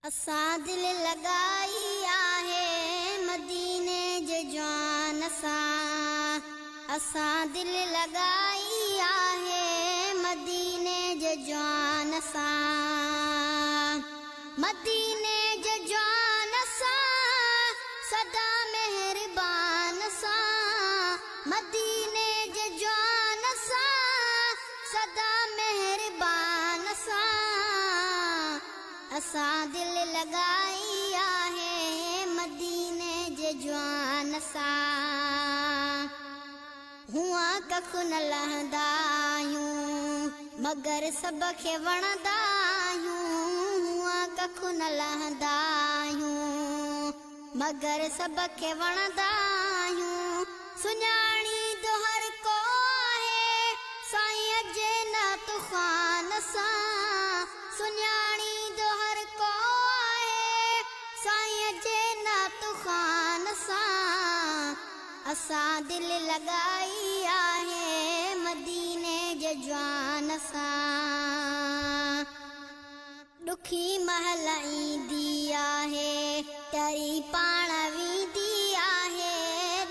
असां दिल लगाई आहे मदीने जे जवान सां। असां दिल लगाई आहे मदीने जे जवान सां। मदीने जे जवान सां सदा मेहरबान सां। मदीने जे जवान सां सदा मेहरबान सां। असां दिल लगाई आहे मदीने जे जवान सां। हुआं कख न लहंदा आहियूं मगर सभ खे वणंदा आहियूं। हुआं कख न लहंदा आहियूं मगर सभ खे वणंदा आहियूं। सुञाणींदो हर को आहे साईं जे नात ख़ान सां। सुञाणींदो हर को आहे साईं जे नात ख़ान सां। असां दिल लगाई आहे मदीने जे जवान सां। ॾुखी महल ईंदी आहे तरी पाण वेंदी आहे।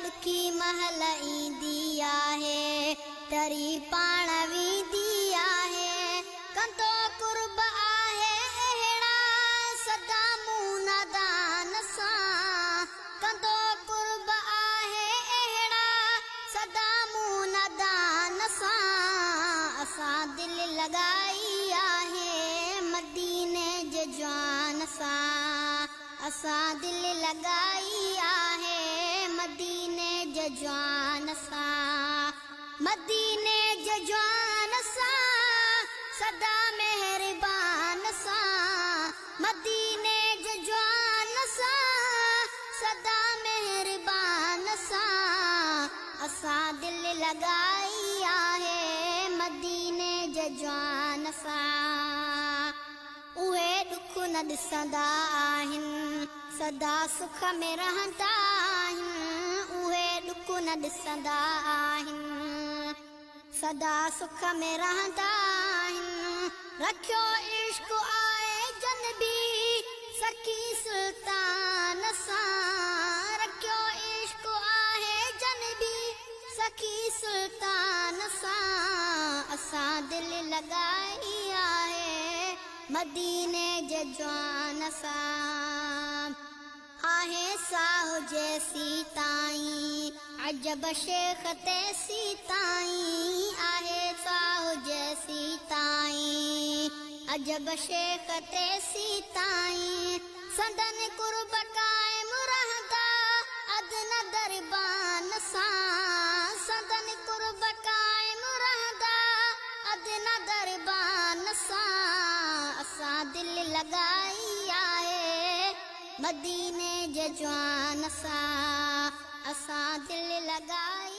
ॾुखी महल ईंदी आहे तरी पाण वेंदी आहे। कंदो कुर्ब आहे अहिड़ा सदा मूं नादान सां। कंदो कुर्ब आहे अहिड़ा सदा मूं नादान सां। असां दिल लगाई आहे मदीने जे जवान सां। असां दिल लगाई आहे मदीने जे जवान सां। मदीने जे जवान सां सदा मेहरबान सां। मदीने जे जवान सां सदा मेहरबान सां। असां दिल लगाई आहे मदीने जे जवान सां। उहे ॾुख न ॾिसंदा आहिनि सदा सुख में रहंदा आहिनि। उहे ॾुख न ॾिसंदा आहिनि सदा सुख में रहंदा आहिनि। रखियो इश्क आहे जनबी सखी सुल्तान सां। रखियो इश्क आहे जनबी सखी सुल्तान सां। असां दिल लगाई आहे मदीने जे जवान सां। आहे साहु जैसी ताईं अजब शेख तैसी ताईं। आहे साहु जैसी ताईं अजब शेख तैसी ताईं। संदन कुर्ब कायम रहंदा अदन दरबान सां। संदन कुर्ब कायम रहंदा अदन दरबान सां। असां दिल लगाई आहे मदीने जे जवान सां। असां दिल लगाई